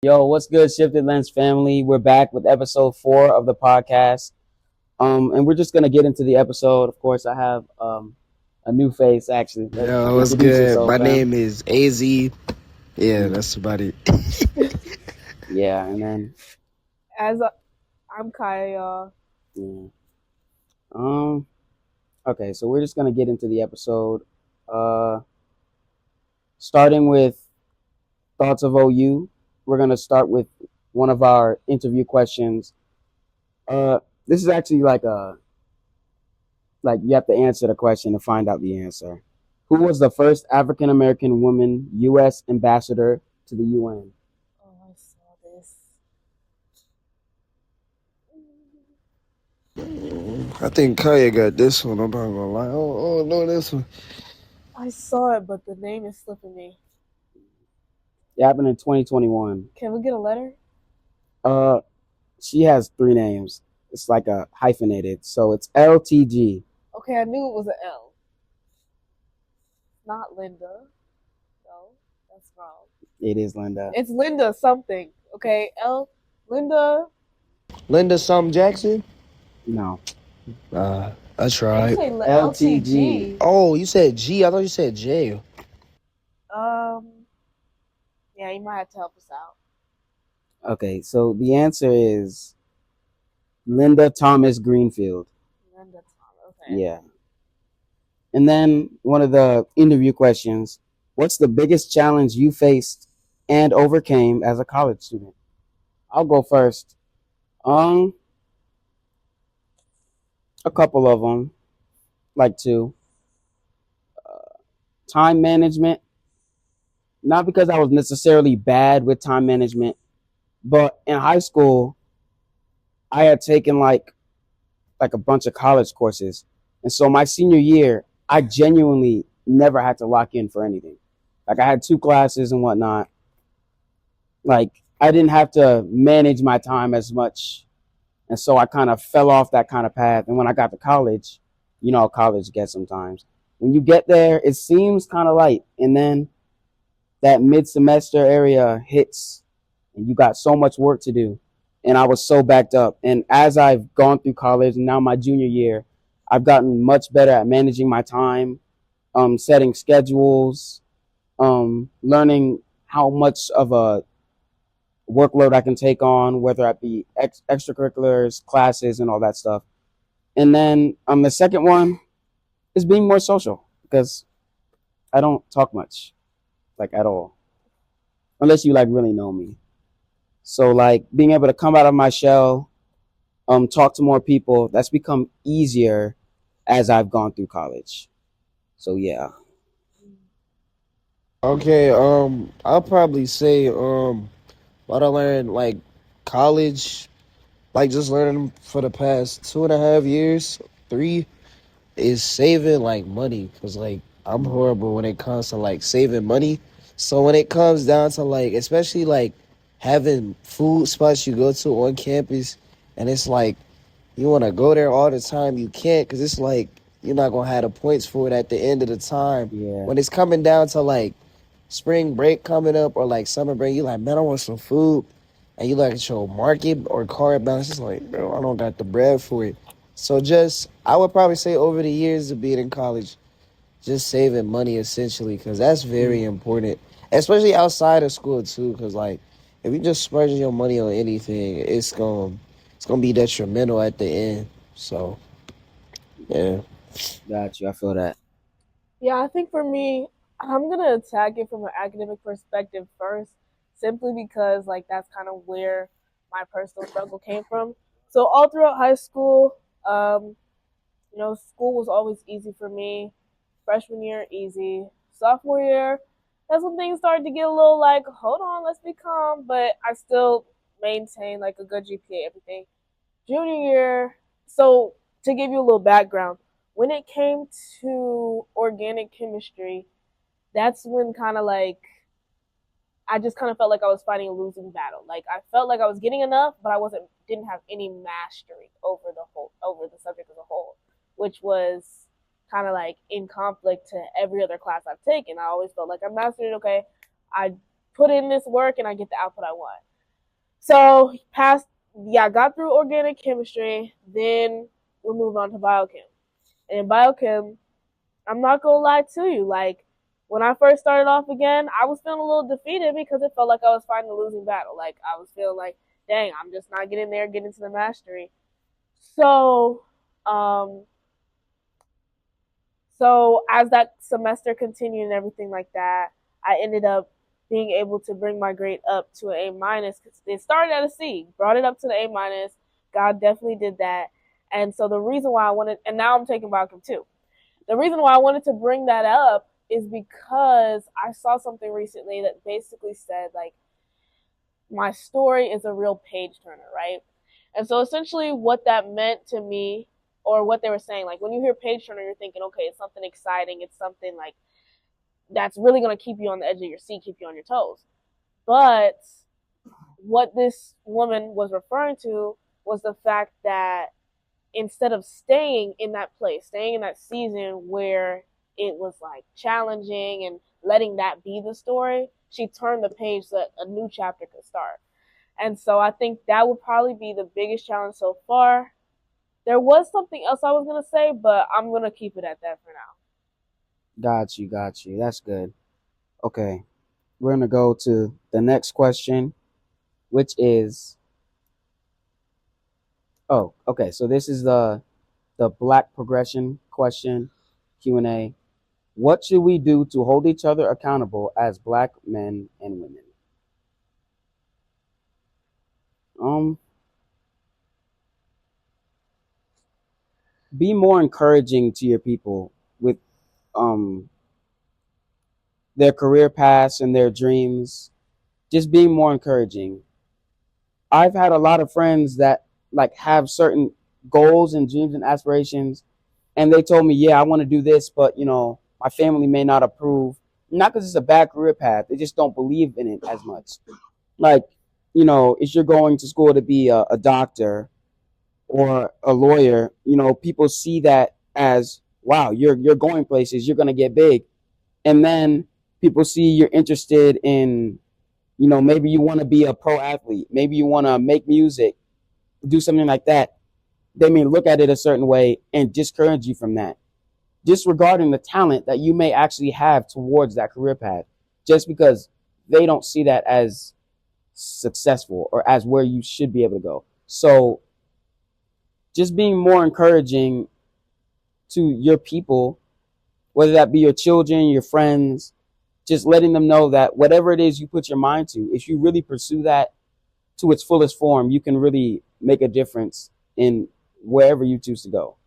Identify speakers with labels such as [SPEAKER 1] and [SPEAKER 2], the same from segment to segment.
[SPEAKER 1] Yo, what's good, Shifted Lens family? We're back with episode 4 of the podcast. And we're just gonna get into the episode. Of course, I have a new face actually. Let's
[SPEAKER 2] Yo, what's
[SPEAKER 1] introduce
[SPEAKER 2] good?
[SPEAKER 1] yourself,
[SPEAKER 2] My
[SPEAKER 1] fam.
[SPEAKER 2] name is AZ. Yeah,
[SPEAKER 1] Mm,
[SPEAKER 2] that's about it.
[SPEAKER 1] yeah, and then
[SPEAKER 3] As I'm Kaya, y'all.
[SPEAKER 1] yeah. Um. Okay, so we're just gonna get into the episode. Uh, Starting with thoughts of OU. We're gonna start with one of our interview questions. This is actually like you have to answer the question to find out the answer. Who was the first African American woman U.S. ambassador to the UN?
[SPEAKER 3] Oh, I saw this.
[SPEAKER 2] I think Kaya got this one. I'm not gonna lie. Oh, no, this one.
[SPEAKER 3] I saw it, but the name is slipping me.
[SPEAKER 1] It happened in 2021.
[SPEAKER 3] Can we get a letter?
[SPEAKER 1] Uh, she has 3 names. It's like a hyphenated, so it's LTG.
[SPEAKER 3] Okay, I knew it was an L. Not Linda. No, that's wrong.
[SPEAKER 1] It is Linda.
[SPEAKER 3] It's Linda something. Okay, Linda.
[SPEAKER 2] Linda Some Jackson?
[SPEAKER 1] No,
[SPEAKER 2] I tried.
[SPEAKER 3] Say
[SPEAKER 1] LTG.
[SPEAKER 2] Oh, you said G. I thought you said J.
[SPEAKER 3] Yeah, you might have to help us out.
[SPEAKER 1] Okay, so the answer is Linda Thomas Greenfield.
[SPEAKER 3] Linda Tom. Okay.
[SPEAKER 1] Yeah. And then one of the interview questions: what's the biggest challenge you faced and overcame as a college student? I'll go first. Um, a couple of them, like two. Time management. Not because I was necessarily bad with time management, but in high school, I had taken like a bunch of college courses, and so my senior year, I genuinely never had to lock in for anything. Like I had 2 classes and whatnot. Like I didn't have to manage my time as much, and so I kind of fell off that kind of path. And when I got to college, you know how college gets sometimes. When you get there, it seems kind of light, and then that mid-semester area hits, and you got so much work to do. And I was so backed up. And as I've gone through college, and now my junior year, I've gotten much better at managing my time, setting schedules, learning how much of a workload I can take on, whether it be extracurriculars, classes, and all that stuff. And then the second one is being more social because I don't talk much, like at all, unless you like really know me. So like being able to come out of my shell, talk to more people, that's become easier as I've gone through college. So yeah.
[SPEAKER 2] Okay, I'll probably say, what I learned, like, college, like, just learning for the past 2.5 years, 3, is saving, like, money. Because, like, I'm horrible when it comes to, like, saving money. So when it comes down to, like, especially, like, having food spots you go to on campus, and it's like, you want to go there all the time, you can't, because it's like, you're not going to have the points for it at the end of the time.
[SPEAKER 1] Yeah.
[SPEAKER 2] When it's coming down to, like, spring break coming up or, like, summer break, you like, man, I want some food. And you look at your market or card balance, it's like, bro, I don't got the bread for it. So just, I would probably say over the years of being in college, just saving money essentially, because that's very important, especially outside of school too. Because like, if you just splurging your money on anything, it's gonna be detrimental at the end. So yeah.
[SPEAKER 1] Got you. I feel that.
[SPEAKER 3] Yeah, I think for me, I'm gonna attack it from an academic perspective first, simply because like that's kind of where my personal struggle came from. So all throughout high school, um, school was always easy for me. Freshman year, easy. Sophomore year, that's when things started to get a little like, hold on, let's be calm. But I still maintained like a good GPA, everything. Junior year, so to give you a little background, when it came to organic chemistry, that's when kind of like I just kind of felt like I was fighting a losing battle. Like I felt like I was getting enough, but I didn't have any mastery over the subject as a whole, which was kind of like in conflict to every other class I've taken. I always felt like I mastered it. Okay, I put in this work and I get the output I want. So got through organic chemistry. Then we moved on to biochem. And in biochem, I'm not gonna lie to you. Like when I first started off again, I was feeling a little defeated because it felt like I was fighting a losing battle. Like I was feeling like, dang, I'm just not getting there, getting to the mastery. So, um, so as that semester continued and everything like that, I ended up being able to bring my grade up to an A minus. It started at a C, brought it up to the A minus. God definitely did that. And so the reason why I wanted, and now I'm taking biochem too. The reason why I wanted to bring that up is because I saw something recently that basically said like my story is a real page turner, right? And so essentially what that meant to me, or what they were saying, like when you hear page turner, you're thinking, okay, it's something exciting, it's something like that's really going to keep you on the edge of your seat, keep you on your toes. But what this woman was referring to was the fact that instead of staying in that place, staying in that season where it was like challenging and letting that be the story, she turned the page so that a new chapter could start. And so I think that would probably be the biggest challenge so far. There was something else I was going to say, but I'm going to keep it at that for now.
[SPEAKER 1] Got you, got you. That's good. Okay, we're gonna go to the next question, which is, oh, okay. So this is the Black progression question, Q&A. What should we do to hold each other accountable as Black men and women? Um, be more encouraging to your people with um their career paths and their dreams. Just being more encouraging. I've had a lot of friends that like have certain goals and dreams and aspirations, and they told me, yeah, I want to do this, but my family may not approve. Not because it's a bad career path, they just don't believe in it as much. Like, if you're going to school to be a doctor or a lawyer, people see that as, wow, you're going places, you're gonna get big. And then people see you're interested in, maybe you want to be a pro athlete, maybe you want to make music, do something like that. They may look at it a certain way and discourage you from that, disregarding the talent that you may actually have towards that career path, just because they don't see that as successful or as where you should be able to go. So just being more encouraging to your people, whether that be your children, your friends, just letting them know that whatever it is you put your mind to, if you really pursue that to its fullest form, you can really make a difference in wherever you choose to go.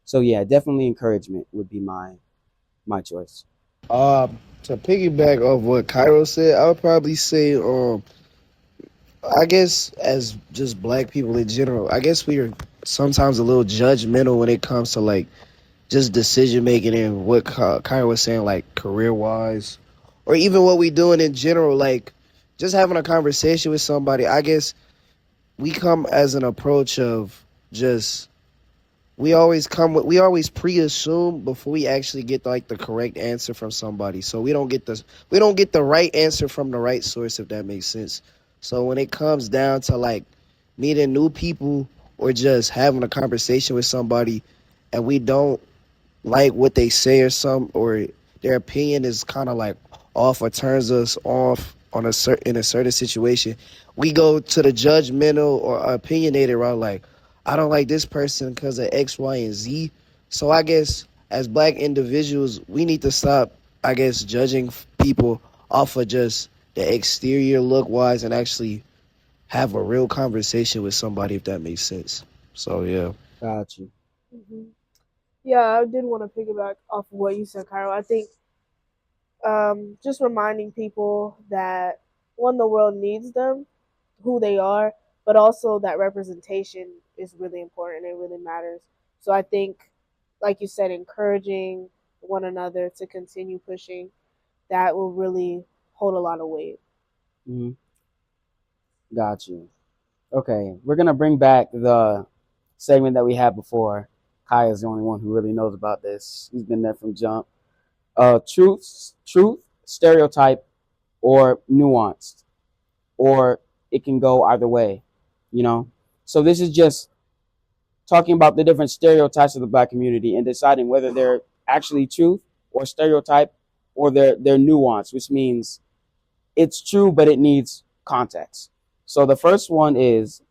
[SPEAKER 1] So yeah, definitely encouragement would be my choice.
[SPEAKER 2] To piggyback off what Cairo said, I would probably say, I guess as just black people in general, I guess we are sometimes a little judgmental when it comes to like just decision making and what Kyra was saying, like career wise, or even what we doing in general, like just having a conversation with somebody. I guess we come as an approach of just we always pre-assume before we actually get like the correct answer from somebody. So we don't get the right answer from the right source, if that makes sense. So when it comes down to like meeting new people or just having a conversation with somebody and we don't like what they say or their opinion is kind of like off or turns us off on in a certain situation, we go to the judgmental or opinionated route. Like, I don't like this person because of X, Y, and Z. So I guess as black individuals, we need to stop, I guess, judging people off of just the exterior look wise and actually have a real conversation with somebody, if that makes sense. So yeah.
[SPEAKER 1] Got you.
[SPEAKER 3] Mm-hmm. Yeah, I did want to piggyback off of what you said, Cairo. I think just reminding people that one, the world needs them, who they are, but also that representation is really important. It really matters. So I think, like you said, encouraging one another to continue pushing, that will really hold a lot of weight.
[SPEAKER 1] Hmm. Got you. Okay, we're gonna bring back the segment that we had before. Kai is the only one who really knows about this. He's been there from jump. Truth, stereotype, or nuanced, or it can go either way, you know. So this is just talking about the different stereotypes of the black community and deciding whether they're actually truth or stereotype, or they're nuance, which means it's true but it needs context. So the first one is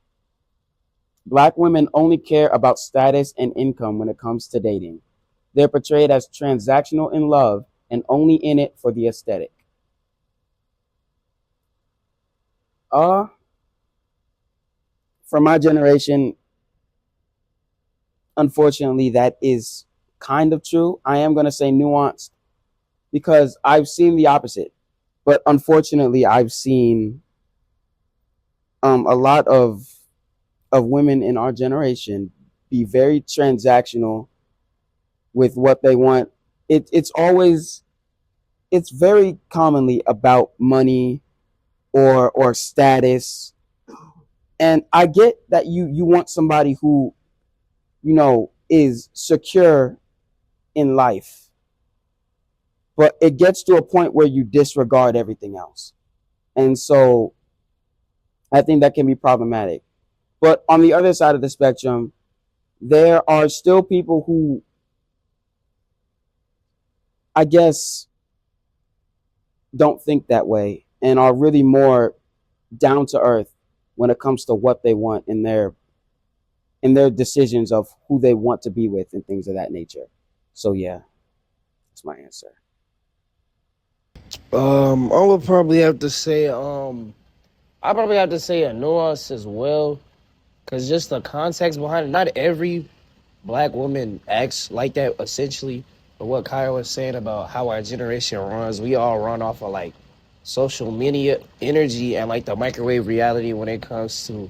[SPEAKER 1] black women only care about status and income when it comes to dating. They're portrayed as transactional in love and only in it for the aesthetic. Uh, for my generation, unfortunately, that is kind of true. I am going to say nuanced because I've seen the opposite. But unfortunately, I've seen a lot of women in our generation be very transactional with what they want. It's very commonly about money or status. And I get that you want somebody who, is secure in life, but it gets to a point where you disregard everything else. And so I think that can be problematic. But on the other side of the spectrum, there are still people who, I guess, don't think that way and are really more down to earth when it comes to what they want in their decisions of who they want to be with and things of that nature. So yeah, that's my answer.
[SPEAKER 2] I would probably have to say, I probably have to say a nuance as well, cause just the context behind it. Not every black woman acts like that. Essentially, but what Kyle was saying about how our generation runs, we all run off of like social media energy and like the microwave reality when it comes to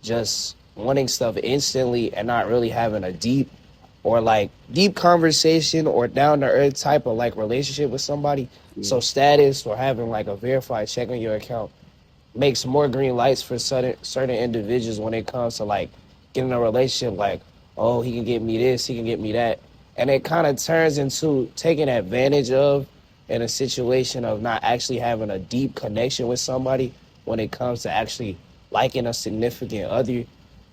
[SPEAKER 2] just wanting stuff instantly and not really having a deep conversation or down to earth type of like relationship with somebody. So status or having like a verified check on your account makes more green lights for certain individuals when it comes to like getting a relationship. Like, oh, he can get me this, he can get me that, and it kind of turns into taking advantage of in a situation of not actually having a deep connection with somebody when it comes to actually liking a significant other.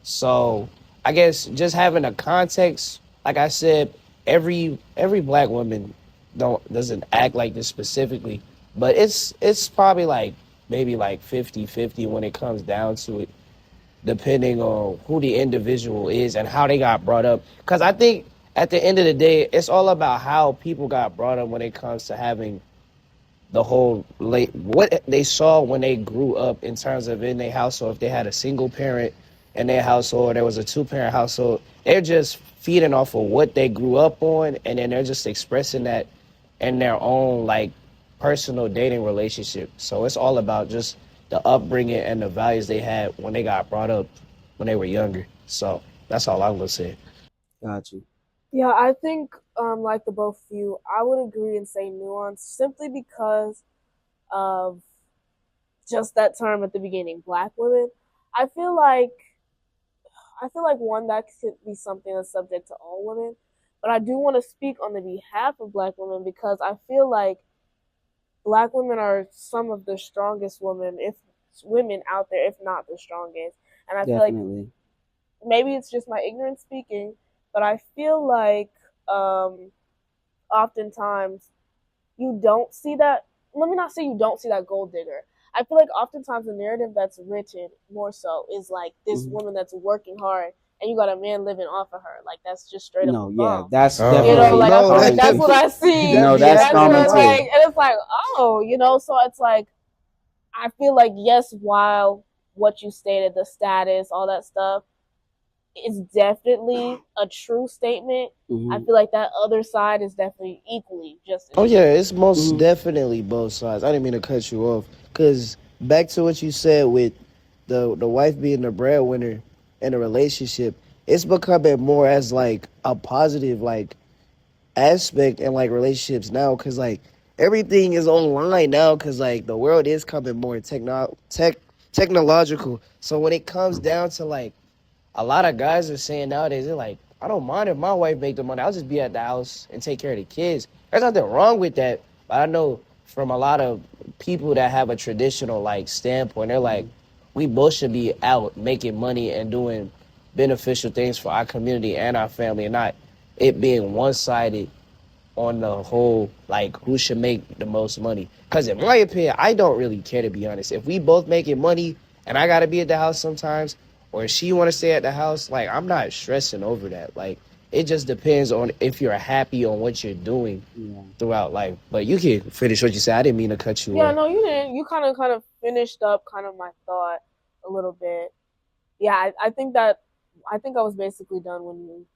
[SPEAKER 2] So I guess just having a context, like I said, every black woman doesn't act like this specifically, but it's probably like maybe like 50-50 when it comes down to it, depending on who the individual is and how they got brought up. Because I think at the end of the day, it's all about how people got brought up when it comes to having the whole what they saw when they grew up in terms of in their household. If they had a single parent in their household, or there was a two-parent household, they're just feeding off of what they grew up on, and then they're just expressing that in their own like personal dating relationship. So it's all about just the upbringing and the values they had when they got brought up when they were younger. So that's all I'm gonna say.
[SPEAKER 1] Got you.
[SPEAKER 3] Yeah, I think like the both of you, I would agree and say nuance simply because of just that term at the beginning, black women. I feel like one that could be something that's subject to all women, but I do want to speak on the behalf of black women because I feel like black women are some of the strongest women out there, if not the strongest. And I feel like
[SPEAKER 1] Definitely.
[SPEAKER 3] maybe it's just my ignorance speaking, but I feel like oftentimes you don't see that. Let me not say you don't see that gold digger. I feel like oftentimes the narrative that's written more so is like this
[SPEAKER 1] Mhm.
[SPEAKER 3] woman that's working hard and you got a man living off of her. Like that's just straight up
[SPEAKER 1] No,
[SPEAKER 3] a
[SPEAKER 1] yeah,
[SPEAKER 3] bum.
[SPEAKER 1] that's
[SPEAKER 2] Oh,
[SPEAKER 3] You know,
[SPEAKER 1] definitely
[SPEAKER 3] like I
[SPEAKER 2] no,
[SPEAKER 3] feel like
[SPEAKER 1] common
[SPEAKER 3] that's
[SPEAKER 1] too.
[SPEAKER 3] what I see.
[SPEAKER 2] that
[SPEAKER 1] No,
[SPEAKER 2] be
[SPEAKER 1] that's
[SPEAKER 3] That's
[SPEAKER 2] happening a
[SPEAKER 1] common
[SPEAKER 3] what
[SPEAKER 2] lot.
[SPEAKER 3] like,
[SPEAKER 1] too.
[SPEAKER 3] and it's like, oh, so it's like I feel like yes, while what you stated, the status, all that stuff, is definitely a true statement. I
[SPEAKER 1] Hmm.
[SPEAKER 3] feel like that other side is definitely equally just as
[SPEAKER 2] Oh
[SPEAKER 3] true.
[SPEAKER 2] yeah, it's most
[SPEAKER 1] Hmm.
[SPEAKER 2] definitely both sides. I didn't mean to cut you off. Cause back to what you said with the wife being the breadwinner in a relationship, it's becoming more as like a positive like aspect in like relationships now. Cause like everything is online now. Cause like the world is coming more technological. So when it comes down to like a lot of guys are saying nowadays, they're like, I don't mind if my wife make the money. I'll just be at the house and take care of the kids. There's nothing wrong with that. But I know from a lot of people that have a traditional like standpoint, they're like, we both should be out making money and doing beneficial things for our community and our family, and not it being one sided on the whole, like who should make the most money. Because in my opinion, I don't really care, to be honest. If we both making money and I gotta be at the house sometimes, or if she want to stay at the house, like I'm not stressing over that. Like it just depends on if you're happy on what you're doing
[SPEAKER 1] Yeah.
[SPEAKER 2] throughout life. But you can finish what you said. I didn't mean to cut you
[SPEAKER 3] Yeah,
[SPEAKER 2] off.
[SPEAKER 3] no, you didn't. You kind of finished up kind of my thought a little bit. Yeah, I think I was basically done when you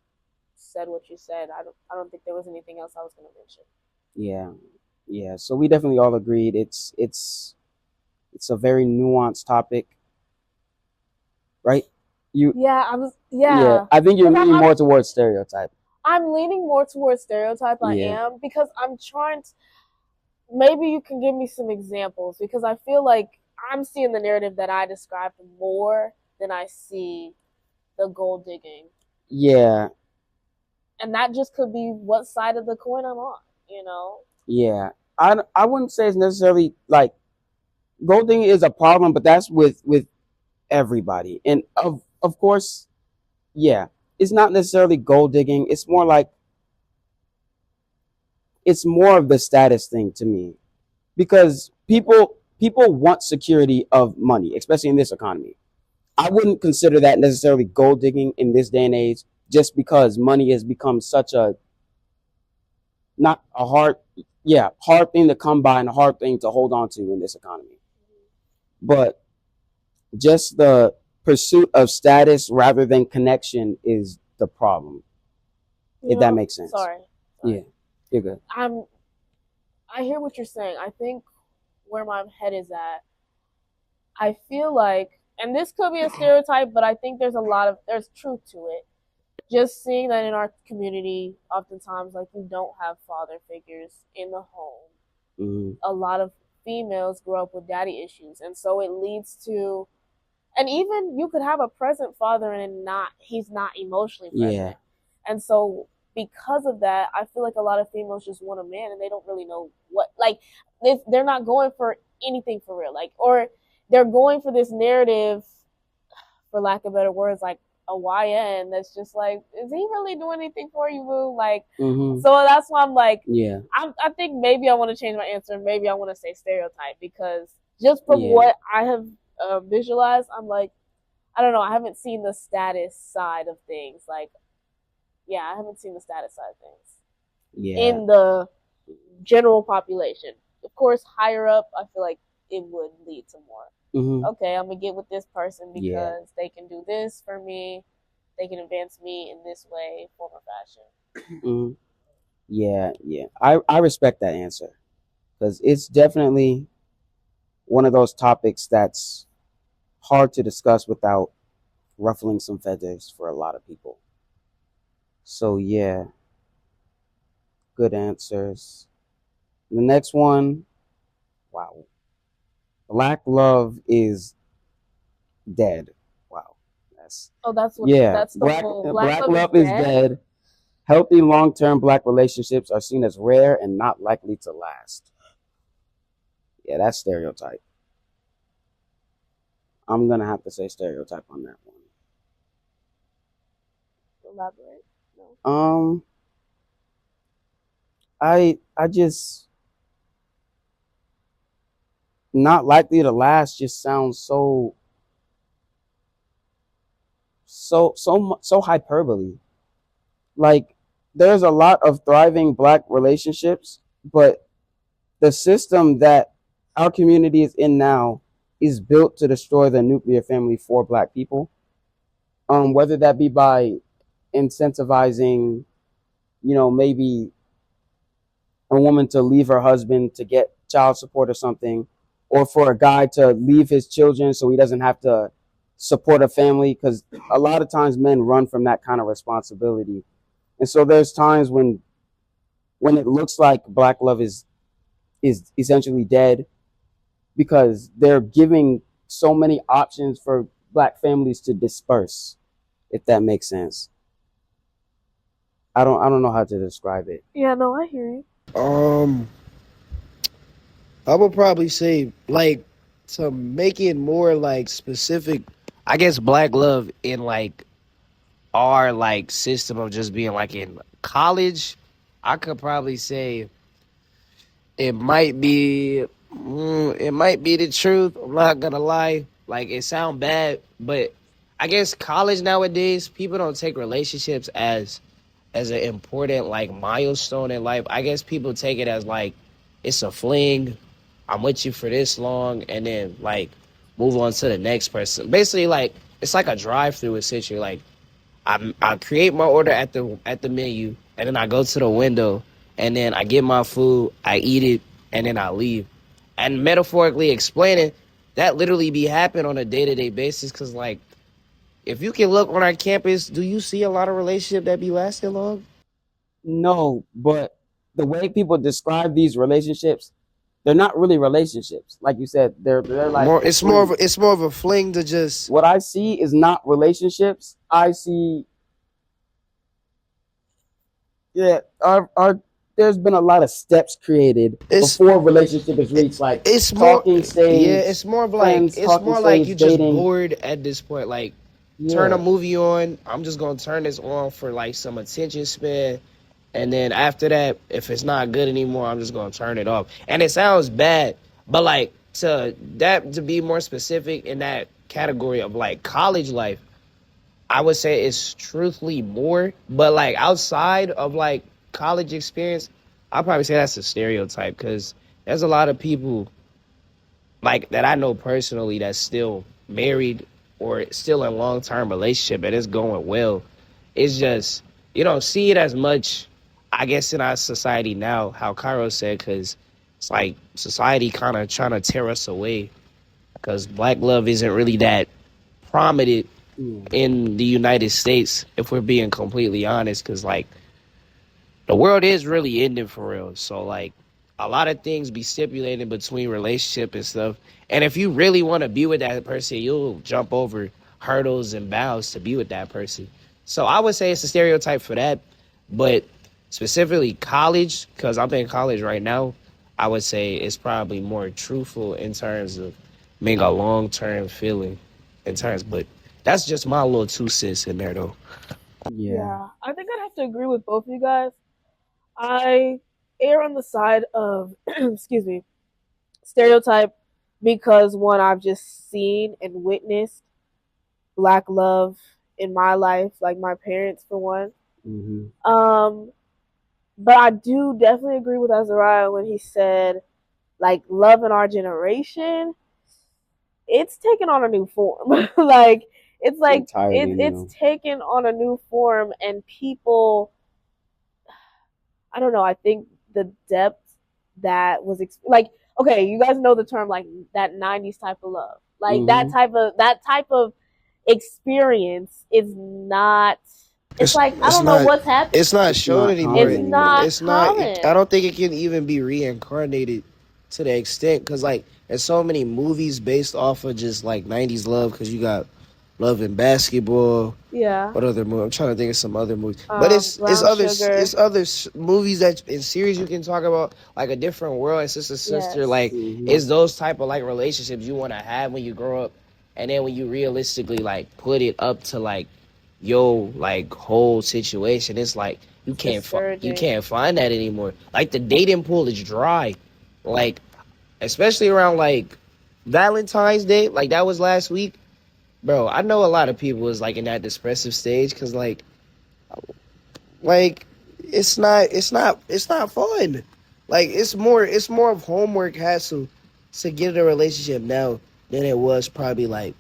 [SPEAKER 3] said what you said. I don't think there was anything else I was going to mention.
[SPEAKER 1] Yeah. Yeah. So we definitely all agreed it's a very nuanced topic, right? You
[SPEAKER 3] Yeah,
[SPEAKER 1] yeah, I think you're
[SPEAKER 3] But
[SPEAKER 1] leaning more towards stereotype.
[SPEAKER 3] I'm leaning more towards stereotype. I
[SPEAKER 1] Yeah.
[SPEAKER 3] am, because I'm trying to. Maybe you can give me some examples, because I feel like I'm seeing the narrative that I described more than I see the gold digging,
[SPEAKER 1] Yeah.
[SPEAKER 3] and that just could be what side of the coin I'm on. You know?
[SPEAKER 1] Yeah. I wouldn't say it's necessarily like gold digging is a problem, but that's with everybody. And of course, yeah, it's not necessarily gold digging. It's more like it's more of the status thing to me, because people want security of money, especially in this economy. I wouldn't consider that necessarily gold digging in this day and age, just because money has become such a not a hard, yeah, hard thing to come by and a hard thing to hold on to in this economy. But just the pursuit of status rather than connection is the problem.
[SPEAKER 3] You
[SPEAKER 1] If that
[SPEAKER 3] know?
[SPEAKER 1] makes sense.
[SPEAKER 3] Sorry.
[SPEAKER 1] Yeah, you're good.
[SPEAKER 3] I hear what you're saying. I think where my head is at, I feel like, and this could be a stereotype, but I think there's truth to it. Just seeing that in our community, oftentimes, like, we don't have father figures in the home.
[SPEAKER 1] Hmm.
[SPEAKER 3] A lot of females grow up with daddy issues, and so it leads to, and even you could have a present father and he's not emotionally present.
[SPEAKER 1] Yeah.
[SPEAKER 3] And so because of that, I feel like a lot of females just want a man and they don't really know what, like, they're not going for anything for real, like, or they're going for this narrative, for lack of better words, like a YN that's just like, is he really doing anything for you, boo? Like,
[SPEAKER 1] Hmm.
[SPEAKER 3] so that's why I'm like,
[SPEAKER 1] Yeah.
[SPEAKER 3] I think maybe I want to change my answer. Maybe I want to say stereotype, because just from
[SPEAKER 1] Yeah.
[SPEAKER 3] what I have visualized, I'm like, I don't know. I haven't seen the status side of things. Like, yeah, I haven't seen the status side of things
[SPEAKER 1] Yeah.
[SPEAKER 3] in the general population. Of course, higher up, I feel like it would lead to more.
[SPEAKER 1] Hmm.
[SPEAKER 3] Okay, I'm gonna get with this person because
[SPEAKER 1] Yeah.
[SPEAKER 3] they can do this for me. They can advance me in this way, form, or fashion.
[SPEAKER 1] Hmm. Yeah. Yeah. I respect that answer, because it's definitely one of those topics that's hard to discuss without ruffling some feathers for a lot of people. So yeah, good answers. The next one, wow. Black love is dead. Wow. That's
[SPEAKER 3] Oh, that's what.
[SPEAKER 1] yeah.
[SPEAKER 3] That's the whole
[SPEAKER 1] Black love is dead. Healthy long-term black relationships are seen as rare and not likely to last. Yeah, that's stereotype. I'm gonna have to say stereotype on that one.
[SPEAKER 3] Elaborate. No.
[SPEAKER 1] I just not likely to last just sounds so hyperbole. Like there's a lot of thriving black relationships, but the system that our community is in now is built to destroy the nuclear family for black people. Whether that be by incentivizing, maybe a woman to leave her husband to get child support or something, or for a guy to leave his children so he doesn't have to support a family, because a lot of times men run from that kind of responsibility. And so there's times when it looks like black love is essentially dead, because they're giving so many options for black families to disperse, if that makes sense. I don't know how to describe it.
[SPEAKER 3] Yeah, no, I hear you.
[SPEAKER 2] I would probably say, like, to make it more like specific, I guess black love in like our like system of just being like in college, I could probably say it might be it might be the truth. I'm not gonna lie. Like it sound bad, but I guess college nowadays people don't take relationships as an important like milestone in life. I guess people take it as like it's a fling. I'm with you for this long, and then like move on to the next person. Basically, like it's like a drive-through essentially. Like I create my order at the menu, and then I go to the window, and then I get my food, I eat it, and then I leave. And metaphorically explaining, that literally be happening on a day-to-day basis. Cause like if you can look on our campus, do you see a lot of relationship that be lasting long?
[SPEAKER 1] No, but the way people describe these relationships, they're not really relationships. Like you said, they're like
[SPEAKER 2] More, it's more of
[SPEAKER 1] flings.
[SPEAKER 2] a, it's more of a fling to just.
[SPEAKER 1] What I see is not relationships. I see, yeah, our there's been a lot of steps created
[SPEAKER 2] It's
[SPEAKER 1] before relationship is reached, like
[SPEAKER 2] it's more,
[SPEAKER 1] talking
[SPEAKER 2] yeah.
[SPEAKER 1] stage,
[SPEAKER 2] It's more of like
[SPEAKER 1] friends,
[SPEAKER 2] it's
[SPEAKER 1] talking
[SPEAKER 2] more like
[SPEAKER 1] stage,
[SPEAKER 2] you just
[SPEAKER 1] dating.
[SPEAKER 2] bored at this point. Like turn a
[SPEAKER 1] Yeah,
[SPEAKER 2] movie on. I'm just gonna turn this on for like some attention span. And then after that, if it's not good anymore, I'm just gonna turn it off. And it sounds bad, but like to be more specific in that category of like college life, I would say it's truthfully more. But like outside of like college experience, I'll probably say that's a stereotype because there's a lot of people like that I know personally that's still married or still in long term relationship and it's going well. It's just you don't see it as much, I guess, in our society now. How Cairo said, because it's like society kind of trying to tear us away because black love isn't really that prominent
[SPEAKER 1] yeah,
[SPEAKER 2] in the United States, if we're being completely honest. Because like the world is really ending for real. So like a lot of things be stipulated between relationship and stuff. And if you really want to be with that person, you'll jump over hurdles and bounds to be with that person. So I would say it's a stereotype for that. But specifically college, because I'm in college right now, I would say it's probably more truthful in terms of being a long term feeling in terms. But that's just my little 2 cents in there though.
[SPEAKER 1] yeah.
[SPEAKER 3] Yeah, I think I'd have to agree with both of you guys. I err on the side of, excuse me, stereotype because one, I've just seen and witnessed black love in my life, like my parents for one.
[SPEAKER 1] Hmm.
[SPEAKER 3] Um, but I do definitely agree with Azariah when he said, like, love in our generation, it's taken on a new form. Like
[SPEAKER 1] Entirely
[SPEAKER 3] it's
[SPEAKER 1] new.
[SPEAKER 3] taken on a new form, and people, I don't know. I think the depth that was like, okay, you guys know the term like that '90s type of love, like
[SPEAKER 1] Hmm.
[SPEAKER 3] that type of experience is not. It's like I
[SPEAKER 2] It's
[SPEAKER 3] don't know
[SPEAKER 2] not
[SPEAKER 3] what's happening.
[SPEAKER 2] it's not
[SPEAKER 1] It's
[SPEAKER 2] shown
[SPEAKER 1] not
[SPEAKER 2] anymore.
[SPEAKER 1] common
[SPEAKER 3] It's
[SPEAKER 1] anymore.
[SPEAKER 3] not
[SPEAKER 2] It's not. I
[SPEAKER 3] common.
[SPEAKER 2] don't think it can even be reincarnated to the extent because like there's so many movies based off of just like '90s love. Because you got Love and Basketball.
[SPEAKER 3] Yeah.
[SPEAKER 2] What other movie? I'm trying to think of some other movies. But it's
[SPEAKER 3] Brown
[SPEAKER 2] other
[SPEAKER 3] sugar.
[SPEAKER 2] movies that in series you can talk about like A Different World and Sister.
[SPEAKER 3] Yes.
[SPEAKER 2] Like
[SPEAKER 1] Hmm.
[SPEAKER 2] it's those type of like relationships you want to have when you grow up, and then when you realistically like put it up to like yo like whole situation, it's like
[SPEAKER 3] It's
[SPEAKER 2] you
[SPEAKER 3] discouraging.
[SPEAKER 2] can't find that anymore. Like the dating pool is dry, like especially around like Valentine's Day. Like that was last week, bro. I know a lot of people is like in that depressive stage because like it's not fun. Like it's more of homework hassle to get in a relationship now than it was probably like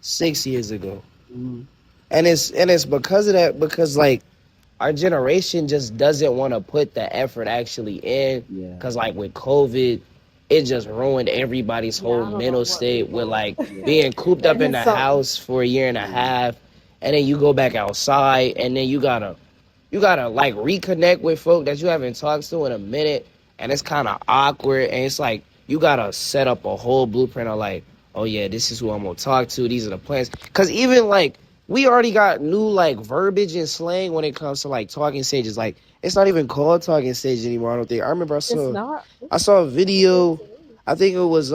[SPEAKER 2] 6 years ago.
[SPEAKER 1] Hmm.
[SPEAKER 2] And it's because of that, because like our generation just doesn't want to put the effort actually in,
[SPEAKER 1] Yeah,
[SPEAKER 2] because like with COVID it just ruined everybody's
[SPEAKER 3] Yeah,
[SPEAKER 2] whole
[SPEAKER 3] I don't know
[SPEAKER 2] mental
[SPEAKER 3] what
[SPEAKER 2] state with
[SPEAKER 3] people.
[SPEAKER 2] like
[SPEAKER 1] yeah.
[SPEAKER 2] being cooped up
[SPEAKER 3] It
[SPEAKER 2] in
[SPEAKER 3] is
[SPEAKER 2] the
[SPEAKER 3] something.
[SPEAKER 2] house for a year and a
[SPEAKER 1] Hmm.
[SPEAKER 2] half, and then you go back outside, and then you gotta like reconnect with folk that you haven't talked to in a minute, and it's kind of awkward, and it's like you gotta set up a whole blueprint of like, oh yeah, this is who I'm gonna talk to, these are the plans, because even like we already got new like verbiage and slang when it comes to like talking stages. Like it's not even called talking stage anymore. I don't think. I remember I
[SPEAKER 3] It's
[SPEAKER 2] saw
[SPEAKER 3] not.
[SPEAKER 2] I saw a
[SPEAKER 3] It's new
[SPEAKER 2] video.
[SPEAKER 3] to me.
[SPEAKER 2] I think it was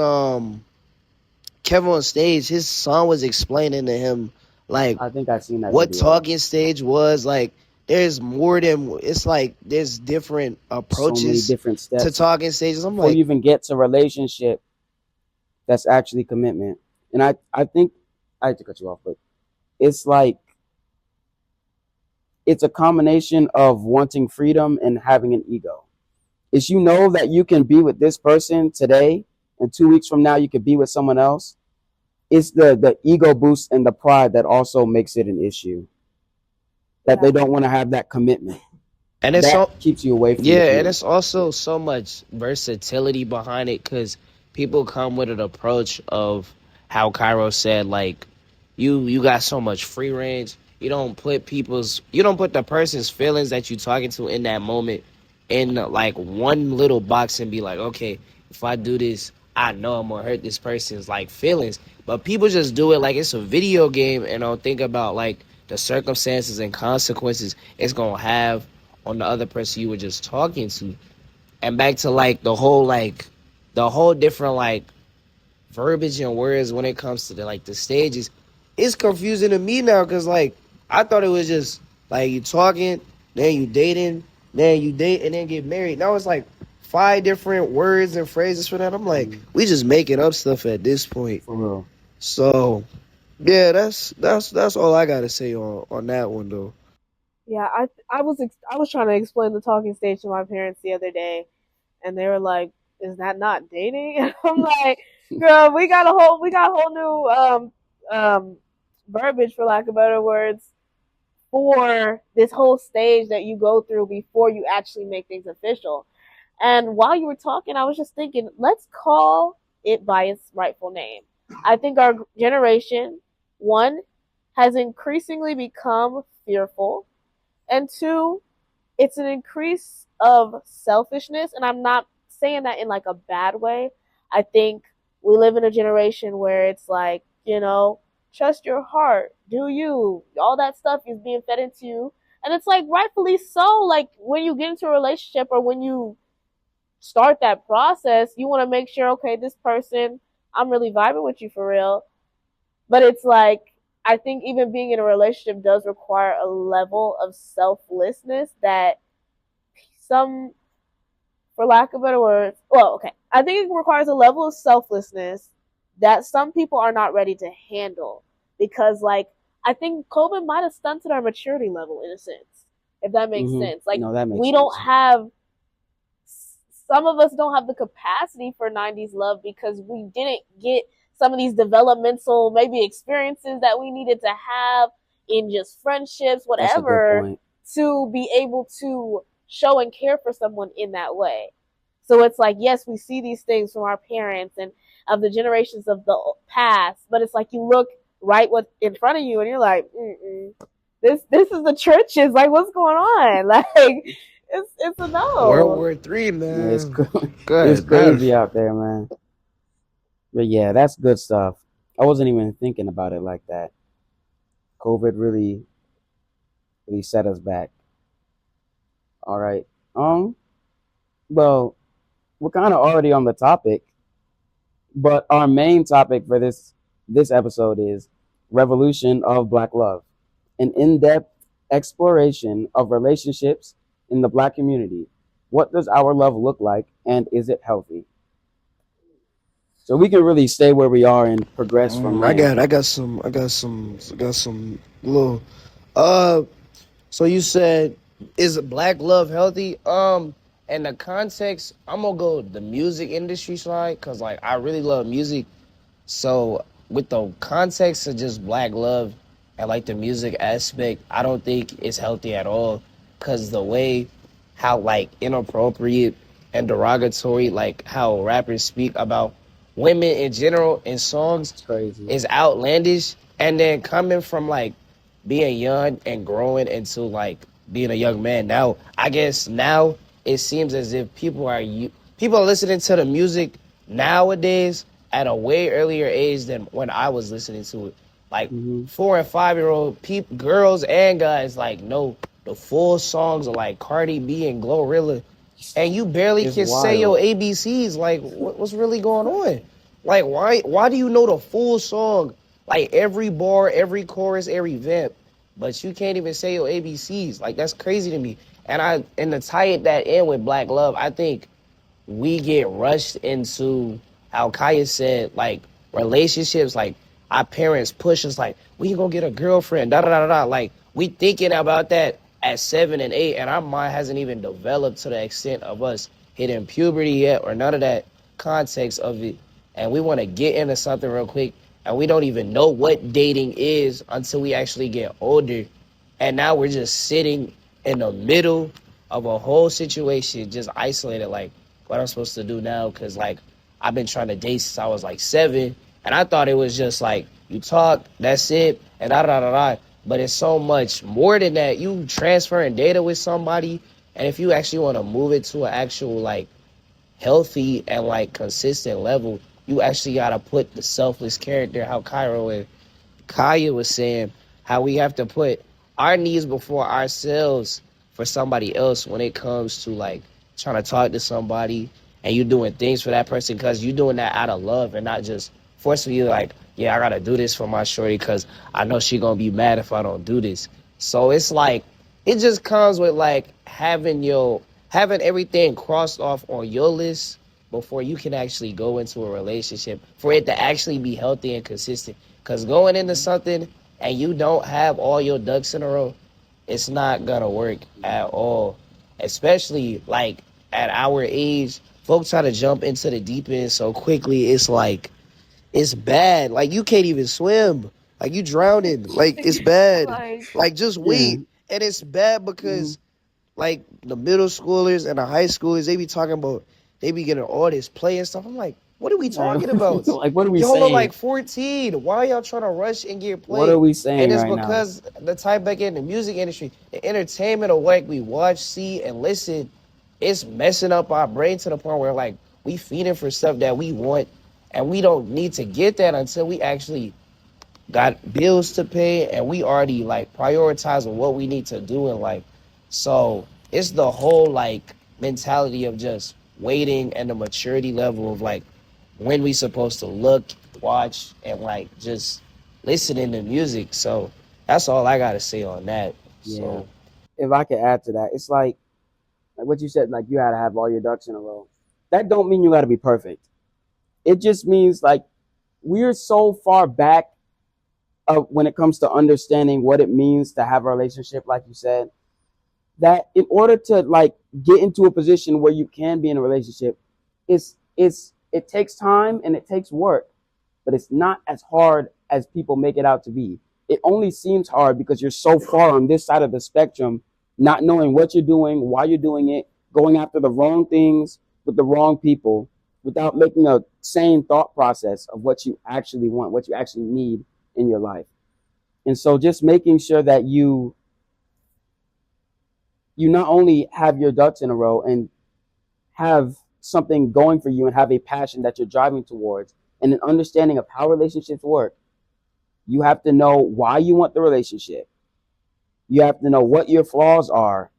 [SPEAKER 2] Kevin on stage, his son was explaining to him like
[SPEAKER 1] I think I've seen that
[SPEAKER 2] what
[SPEAKER 1] video.
[SPEAKER 2] talking stage was. Like there's more than it's like there's different
[SPEAKER 1] So many
[SPEAKER 2] approaches
[SPEAKER 1] different
[SPEAKER 2] to
[SPEAKER 1] steps
[SPEAKER 2] talking stages. I'm
[SPEAKER 1] before
[SPEAKER 2] like,
[SPEAKER 1] you even get to relationship. That's actually commitment. And I think I hate to cut you off, but it's like it's a combination of wanting freedom and having an ego. Is you know that you can be with this person today, and 2 weeks from now you could be with someone else. It's the ego boost and the pride that also makes it an issue. That they don't want to have that commitment.
[SPEAKER 2] and it's
[SPEAKER 1] That
[SPEAKER 2] so
[SPEAKER 1] keeps you away from the
[SPEAKER 2] yeah, and
[SPEAKER 1] commitment.
[SPEAKER 2] it's also so much versatility behind it because people come with an approach of how Cairo said, like you got so much free range. You don't put the person's feelings that you talking to in that moment in like one little box and be like, okay, if I do this, I know I'm gonna hurt this person's like feelings. But people just do it like it's a video game and don't think about like the circumstances and consequences it's gonna have on the other person you were just talking to. And back to like the whole different like verbiage and words when it comes to the stages, it's confusing to me now because like I thought it was just like you talking, then you dating, then you date and then get married. Now it's like 5 different words and phrases for that. I'm like, we just making up stuff at this point.
[SPEAKER 1] For real.
[SPEAKER 2] So yeah, that's all I gotta say on that one though.
[SPEAKER 3] Yeah, I was trying to explain the talking stage to my parents the other day, and they were like, "Is that not dating?" And I'm like, "Girl, we got a whole new verbiage, for lack of better words, for this whole stage that you go through before you actually make things official." And while you were talking, I was just thinking, let's call it by its rightful name. I think our generation, one, has increasingly become fearful, and two, it's an increase of selfishness. And I'm not saying that in like a bad way. I think we live in a generation where it's like, trust your heart, do you, all that stuff is being fed into you. And it's like rightfully so. Like when you get into a relationship or when you start that process, you want to make sure, okay, this person, I'm really vibing with you for real. But it's like, I think even being in a relationship does require a level of selflessness that some, for lack of better words, well, okay, I think it requires a level of selflessness that some people are not ready to handle because, like, I think COVID might have stunted our maturity level in a sense, if that makes sense. Like,
[SPEAKER 1] No, that makes
[SPEAKER 3] we
[SPEAKER 1] sense.
[SPEAKER 3] don't have, some of us don't have the capacity for 90s love because we didn't get some of these developmental maybe experiences that we needed to have in just friendships,
[SPEAKER 1] That's a good
[SPEAKER 3] whatever,
[SPEAKER 1] point.
[SPEAKER 3] to be able to show and care for someone in that way. So it's like, yes, we see these things from our parents and of the generations of the past, but it's like you look right what in front of you and you're like, this is the trenches. Like, what's going on? Like, it's a no.
[SPEAKER 2] World War III,
[SPEAKER 1] Yeah,
[SPEAKER 2] man.
[SPEAKER 1] it's
[SPEAKER 2] Good.
[SPEAKER 1] crazy out there, man. But yeah, that's good stuff. I wasn't even thinking about it like that. COVID really set us back. All right. Well, we're kind of already on the topic, but our main topic for this episode is Revolution of Black Love, an in-depth exploration of relationships in the Black community. What does our love look like, and is it healthy? So we can really stay where we are and progress from
[SPEAKER 2] I
[SPEAKER 1] there.
[SPEAKER 2] got some little so you said, is black love healthy? In the context, I'm gonna go the music industry side because like I really love music. So with the context of just black love and like the music aspect, I don't think it's healthy at all. Cause the way how like inappropriate and derogatory like how rappers speak about women in general in songs
[SPEAKER 1] It's crazy.
[SPEAKER 2] is outlandish. And then coming from like being young and growing into like being a young man now, I guess now it seems as if people are listening to the music nowadays at a way earlier age than when I was listening to it. Like 4 and 5-year-old girls and guys like know the full songs of like Cardi B and Glorilla, and you barely
[SPEAKER 1] It's
[SPEAKER 2] can say
[SPEAKER 1] wild.
[SPEAKER 2] your ABCs. Like what's really going on? Like, why do you know the full song? Like, every bar, every chorus, every vamp, but you can't even say your ABCs. Like, that's crazy to me. And to tie it that in with Black Love, I think we get rushed into, how Kaya said, like, relationships. Like, our parents push us, like, we can go get a girlfriend, da da da da. Like, we thinking about that at 7 and 8, and our mind hasn't even developed to the extent of us hitting puberty yet, or none of that context of it. And we want to get into something real quick, and we don't even know what dating is until we actually get older. And now we're just sitting in the middle of a whole situation, just isolated, like, what I'm supposed to do now. Because, like, I've been trying to date since I was like 7, and I thought it was just like, you talk, that's it, and da da da da. But it's so much more than that. You transferring data with somebody, and if you actually want to move it to an actual, like, healthy and, like, consistent level, you actually got to put the selfless character, how Cairo and Kaya was saying, how we have to put our needs before ourselves for somebody else when it comes to, like, trying to talk to somebody, and you doing things for that person because you doing that out of love and not just forcefully, like, yeah, I gotta do this for my shorty because I know she gonna be mad if I don't do this. So it's like, it just comes with, like, having everything crossed off on your list before you can actually go into a relationship for it to actually be healthy and consistent. Because going into something and you don't have all your ducks in a row, it's not gonna work at all. Especially, like, at our age, folks try to jump into the deep end so quickly. It's like, it's bad. Like, you can't even swim. Like, you drowning. Like, it's bad.
[SPEAKER 3] Like,
[SPEAKER 2] Like, just
[SPEAKER 1] Yeah.
[SPEAKER 2] wait. And it's bad
[SPEAKER 1] Mhm.
[SPEAKER 2] because, like, the middle schoolers and the high schoolers, they be talking about, they be getting all this play and stuff. I'm like, what are we
[SPEAKER 1] Like,
[SPEAKER 2] talking about?
[SPEAKER 1] like, what are we
[SPEAKER 2] Y'all are like
[SPEAKER 1] saying?
[SPEAKER 2] 14. Why y'all trying to rush and get
[SPEAKER 1] What are
[SPEAKER 2] play?
[SPEAKER 1] we
[SPEAKER 2] And
[SPEAKER 1] saying
[SPEAKER 2] it's
[SPEAKER 1] right now?
[SPEAKER 2] because the type back in the music industry, the entertainment of what we watch, see, and listen, it's messing up our brain to the point where, like, we feeding for stuff that we want, and we don't need to get that until we actually got bills to pay, and we already, like, prioritizing what we need to do in life. So it's the whole, like, mentality of just waiting and the maturity level of, like, when we supposed to look, watch, and, like, just listening to music. So that's all I gotta say on that.
[SPEAKER 1] Yeah.
[SPEAKER 2] So
[SPEAKER 1] If I could add to that, it's like what you said, like you had to have all your ducks in a row. That don't mean you got to be perfect. It just means like we're so far back when it comes to understanding what it means to have a relationship, like you said, that in order to like get into a position where you can be in a relationship, it takes time and it takes work, but it's not as hard as people make it out to be. It only seems hard because you're so far on this side of the spectrum, not knowing what you're doing, why you're doing it, going after the wrong things with the wrong people, without making a sane thought process of what you actually want, what you actually need in your life. And so just making sure that you not only have your ducks in a row and have something going for you and have a passion that you're driving towards and an understanding of how relationships work. You have to know why you want the relationship. You have to know what your flaws are.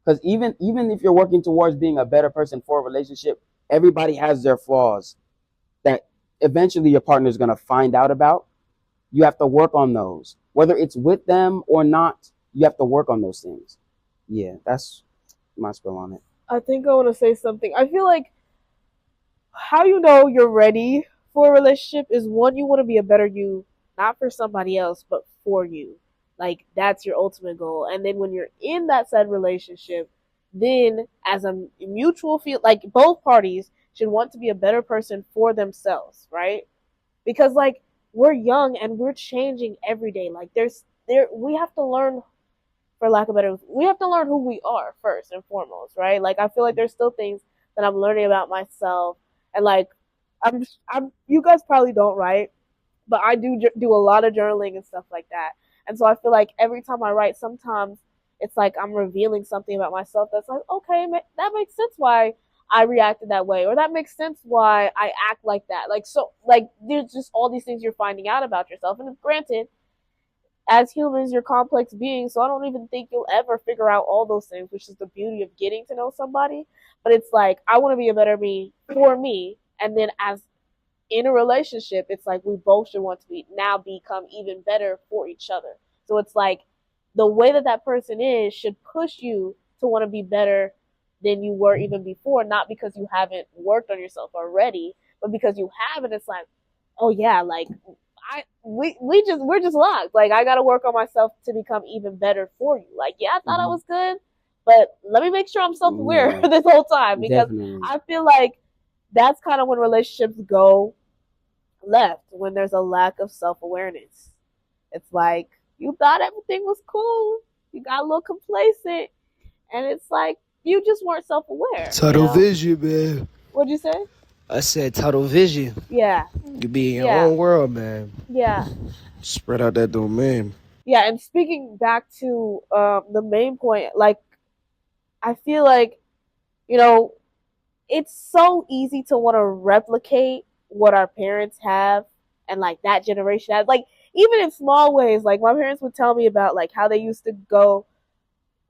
[SPEAKER 1] Because even if you're working towards being a better person for a relationship, everybody has their flaws that eventually your partner is going to find out about. You have to work on those. Whether it's with them or not, you have to work on those things. Yeah, that's my spill on it.
[SPEAKER 3] I think I want to say something. I feel like how you know you're ready for a relationship is one, you want to be a better you, not for somebody else, but for you. Like that's your ultimate goal. And then when you're in that said relationship, then as a mutual feel, like both parties should want to be a better person for themselves, right? Because like we're young and we're changing every day. Like there we have to learn, for lack of better, we have to learn who we are first and foremost, right? Like I feel like there's still things that I'm learning about myself, and like I'm you guys probably don't, right? But I do a lot of journaling and stuff like that, and so I feel like every time I write, sometimes it's like I'm revealing something about myself that's like, okay, that makes sense why I reacted that way, or that makes sense why I act like that. Like so, like there's just all these things you're finding out about yourself, and granted, as humans, you're complex beings, so I don't even think you'll ever figure out all those things, which is the beauty of getting to know somebody. But it's like I want to be a better me for me, and then as in a relationship, it's like we both should want to become even better for each other. So it's like the way that person is should push you to want to be better than you were even before, not because you haven't worked on yourself already, but because you have, and it's like, oh yeah, like we're just locked. Like I gotta work on myself to become even better for you. Like, yeah, I thought I was good, but let me make sure I'm self aware this whole time, because
[SPEAKER 1] Definitely.
[SPEAKER 3] I feel like that's kind of when relationships go left, when there's a lack of self awareness. It's like you thought everything was cool, you got a little complacent, and it's like you just weren't self aware.
[SPEAKER 2] Tunnel vision, man.
[SPEAKER 3] What'd you say?
[SPEAKER 2] I said tunnel vision.
[SPEAKER 3] Yeah.
[SPEAKER 2] You be in your own world, man.
[SPEAKER 3] Yeah.
[SPEAKER 2] Spread out that domain.
[SPEAKER 3] Yeah, and speaking back to the main point, like I feel like, you know, it's so easy to want to replicate what our parents have and like that generation has. Like even in small ways, like my parents would tell me about like how they used to go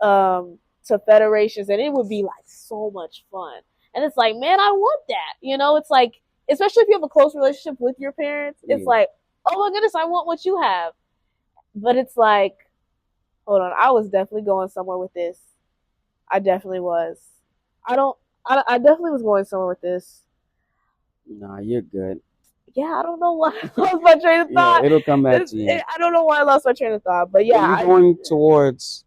[SPEAKER 3] to federations, and it would be like so much fun. And it's like, man, I want that. You know, it's like, especially if you have a close relationship with your parents, it's like, oh my goodness, I want what you have. But it's like, hold on, I was definitely going somewhere with this. I definitely was. I definitely was going somewhere with this.
[SPEAKER 1] Nah, you're good.
[SPEAKER 3] Yeah, I don't know why I lost my train of thought.
[SPEAKER 1] Yeah, it'll come back to you.
[SPEAKER 3] I don't know why I lost my train of thought, but yeah.
[SPEAKER 1] You're going towards,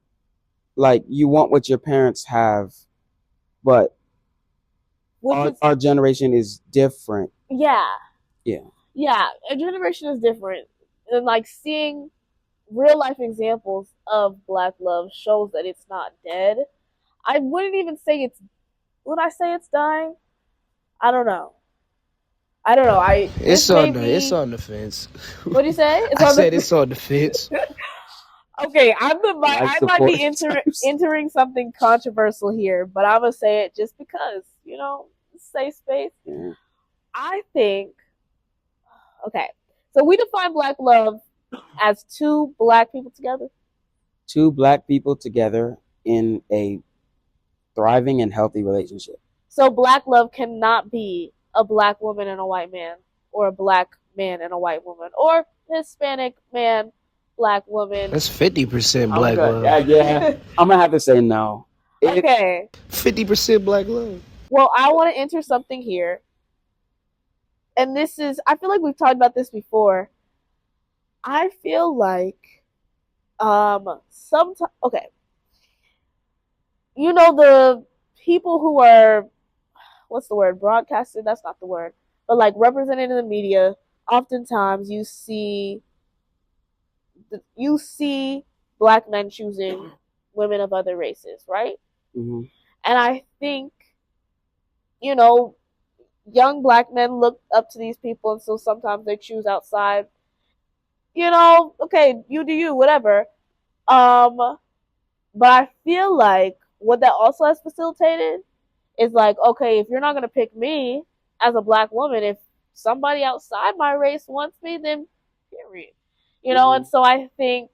[SPEAKER 1] like, you want what your parents have, but our generation is different.
[SPEAKER 3] Yeah.
[SPEAKER 1] Yeah.
[SPEAKER 3] Yeah, a generation is different. And like seeing real life examples of Black love shows that it's not dead. I wouldn't even say would I say it's dying? I don't know.
[SPEAKER 2] It's on the fence.
[SPEAKER 3] What'd you say?
[SPEAKER 2] It's on the fence.
[SPEAKER 3] Okay, I might be entering something controversial here, but I'm gonna say it just because, you know, safe space.
[SPEAKER 1] Yeah.
[SPEAKER 3] I think, okay, so we define Black love as two Black people together.
[SPEAKER 1] Two Black people together in a thriving and healthy relationship.
[SPEAKER 3] So Black love cannot be a Black woman and a white man, or a Black man and a white woman, or Hispanic man, Black woman.
[SPEAKER 2] That's 50% Black love.
[SPEAKER 1] Yeah, I'm gonna have to say no.
[SPEAKER 3] Okay.
[SPEAKER 2] 50% Black love.
[SPEAKER 3] Well, I want to enter something here. And this is, I feel like we've talked about this before. I feel like, okay. You know, the people who are, what's the word? Broadcasted? That's not the word. But like represented in the media, oftentimes you see Black men choosing women of other races, right?
[SPEAKER 1] Mm-hmm.
[SPEAKER 3] And I think, you know, young Black men look up to these people, and so sometimes they choose outside. You know, okay, you do you, whatever. But I feel like what that also has facilitated is like, okay, if you're not gonna pick me as a Black woman, if somebody outside my race wants me, then period. You know, and so I think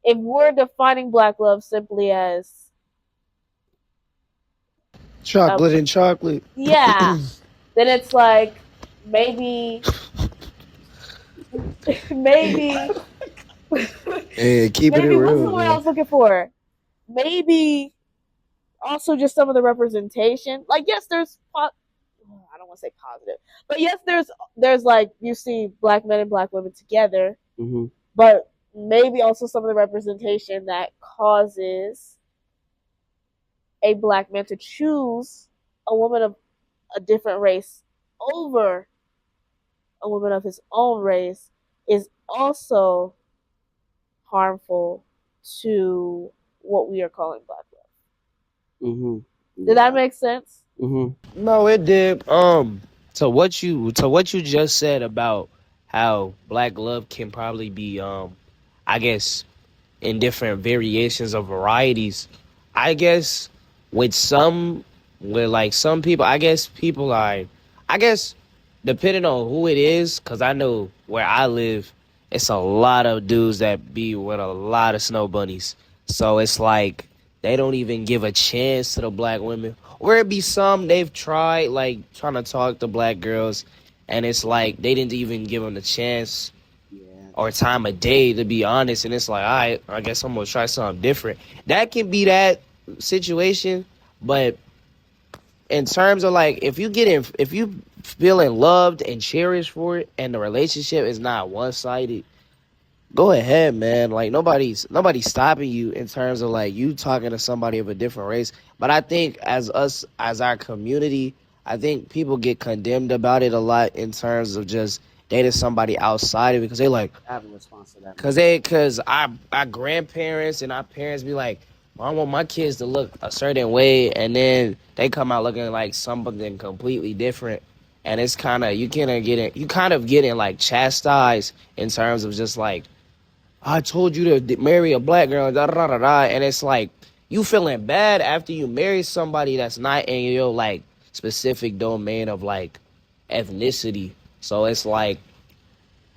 [SPEAKER 3] if we're defining Black love simply as
[SPEAKER 2] chocolate and chocolate,
[SPEAKER 3] yeah, then it's like maybe
[SPEAKER 2] hey, keeping it real.
[SPEAKER 3] What's the word I was looking for? Maybe also just some of the representation. Like, yes, there's I don't want to say positive, but yes, there's like you see Black men and Black women together, but maybe also some of the representation that causes a Black man to choose a woman of a different race over a woman of his own race is also harmful to what we are calling Black love. Did that make sense?
[SPEAKER 2] No, it did. To what you just said about how Black love can probably be, I guess, in different variations of varieties. I guess with some people, I guess depending on who it is, because I know where I live, it's a lot of dudes that be with a lot of snow bunnies. So it's like they don't even give a chance to the Black women. Or it be some they've tried, like, trying to talk to Black girls, and it's like they didn't even give him the chance
[SPEAKER 1] Yeah.
[SPEAKER 2] or time of day, to be honest. And it's like, all right, I guess I'm gonna try something different. That can be that situation, but in terms of like, if you feeling loved and cherished for it, and the relationship is not one sided, go ahead, man. Like nobody's stopping you in terms of like you talking to somebody of a different race. But I think as our community, I think people get condemned about it a lot in terms of just dating somebody outside of it because they like
[SPEAKER 1] I have a response to that.
[SPEAKER 2] because our grandparents and our parents be like, I want my kids to look a certain way, and then they come out looking like something completely different, and it's kind of you kind of getting like chastised in terms of just like, I told you to marry a black girl, da da da da, da. And it's like you feeling bad after you marry somebody that's not in your like specific domain of like ethnicity. So it's like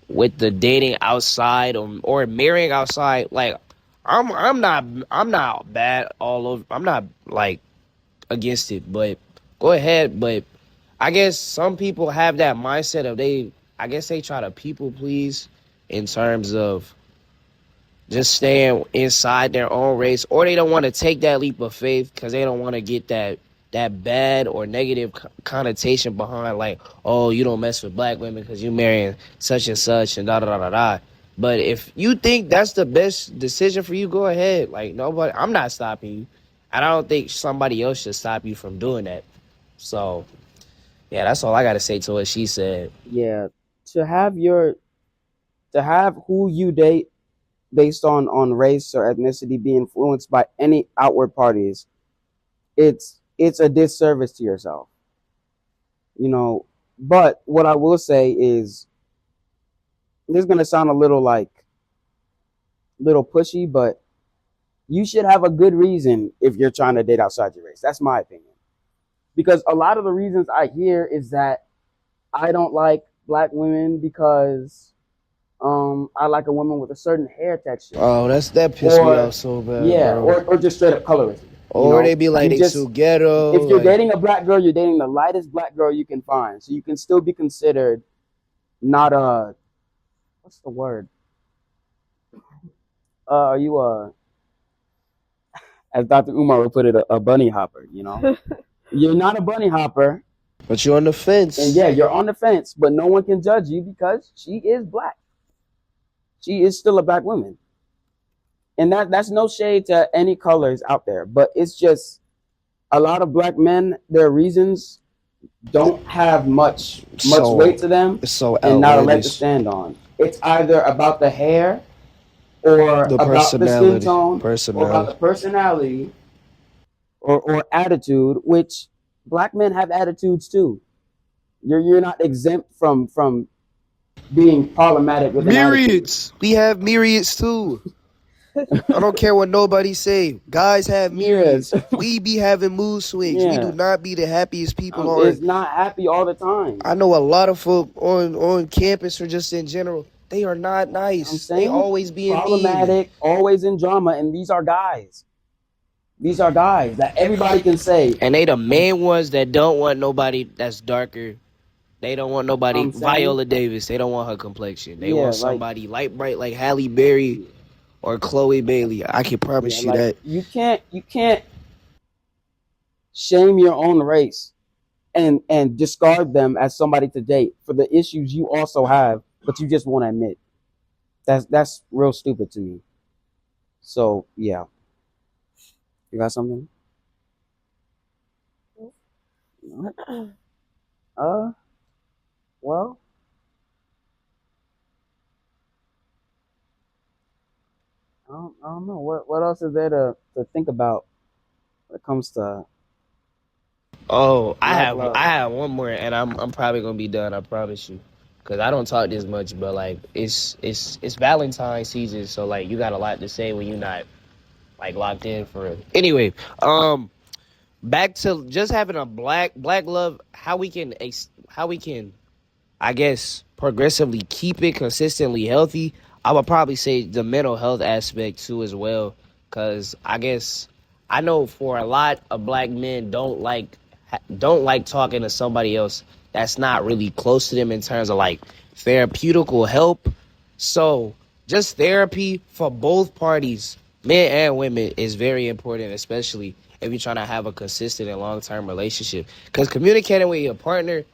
[SPEAKER 2] with the dating outside or marrying outside, like I'm not bad all over. I'm not like against it, but go ahead. But I guess some people have that mindset of I guess they try to people please in terms of just staying inside their own race, or they don't want to take that leap of faith because they don't want to get that bad or negative connotation behind like, oh, you don't mess with black women because you marrying such and such and da da da da da. But if you think that's the best decision for you, go ahead. Like nobody, I'm not stopping you, and I don't think somebody else should stop you from doing that. So yeah, that's all I gotta say to what she said.
[SPEAKER 1] Yeah, to have who you date based on race or ethnicity be influenced by any outward parties, it's a disservice to yourself. You know, but what I will say is this is gonna sound a little pushy, but you should have a good reason if you're trying to date outside your race. That's my opinion. Because a lot of the reasons I hear is that I don't like black women because I like a woman with a certain hair texture.
[SPEAKER 2] Oh, that pissed me
[SPEAKER 1] Or
[SPEAKER 2] off so bad,
[SPEAKER 1] yeah,
[SPEAKER 2] bro.
[SPEAKER 1] or just straight up colorism.
[SPEAKER 2] Or they be like,
[SPEAKER 1] You
[SPEAKER 2] they
[SPEAKER 1] just
[SPEAKER 2] too ghetto.
[SPEAKER 1] if you're
[SPEAKER 2] like,
[SPEAKER 1] dating a black girl, you're dating the lightest black girl you can find. So you can still be considered not a what's the word? Are you as Dr. Umar would put it, a bunny hopper, you know? You're not a bunny hopper,
[SPEAKER 2] but you're on the fence.
[SPEAKER 1] and yeah, you're on the fence, but no one can judge you because she is black. She is still a black woman. And that's no shade to any colors out there, but it's just a lot of black men, their reasons don't have much weight to them
[SPEAKER 2] It's so
[SPEAKER 1] and not a leg to
[SPEAKER 2] outrageous.
[SPEAKER 1] stand on. It's either about the hair or
[SPEAKER 2] The
[SPEAKER 1] about the skin
[SPEAKER 2] personality.
[SPEAKER 1] tone or about the personality or attitude, which black men have attitudes too. You're not exempt from being problematic with an attitude.
[SPEAKER 2] Myriads. We have myriads too. I don't care what nobody say. Guys have myriads. We be having mood swings. We
[SPEAKER 1] Yeah.
[SPEAKER 2] do not be the happiest people on
[SPEAKER 1] It's not happy all the time.
[SPEAKER 2] I know a lot of folk on campus or just in general. They are not nice.
[SPEAKER 1] I'm saying
[SPEAKER 2] They always being mean.
[SPEAKER 1] problematic, always in drama, and these are guys. These are guys that everybody can say.
[SPEAKER 2] And they the main ones that don't want nobody that's darker. They don't want nobody
[SPEAKER 1] I'm saying-
[SPEAKER 2] Viola Davis. They don't want her complexion. They
[SPEAKER 1] Yeah,
[SPEAKER 2] want
[SPEAKER 1] like-
[SPEAKER 2] somebody light bright like Halle Berry or Chloe Bailey. I can promise you
[SPEAKER 1] like,
[SPEAKER 2] that.
[SPEAKER 1] you can't shame your own race and discard them as somebody to date for the issues you also have, but you just won't admit. That's real stupid to me. So yeah. You got something? Well, I don't know. What else is there to think about when it comes to
[SPEAKER 2] Oh, I
[SPEAKER 1] Black love.
[SPEAKER 2] have one more, and I'm probably gonna be done. I promise you, cause I don't talk this much, but like it's Valentine's season, so like you got a lot to say when you're not like locked in for it. Anyway, back to just having a black love. How we can I guess progressively keep it consistently healthy. I would probably say the mental health aspect too as well, cause I guess I know for a lot of black men don't like talking to somebody else that's not really close to them in terms of like therapeutical help. So just therapy for both parties, men and women, is very important, especially if you're trying to have a consistent and long-term relationship. Because communicating with your partner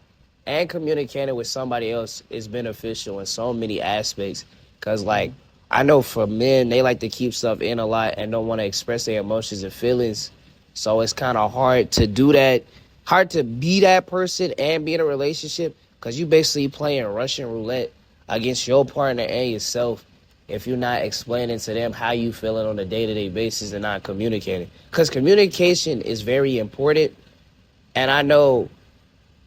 [SPEAKER 2] and communicating with somebody else is beneficial in so many aspects. Because, like, I know for men, they like to keep stuff in a lot and don't want to express their emotions and feelings. So it's kind of hard to do that, hard to be that person and be in a relationship because you basically playing Russian roulette against your partner and yourself if you're not explaining to them how you feeling on a day-to-day basis and not communicating. Because communication is very important. And I know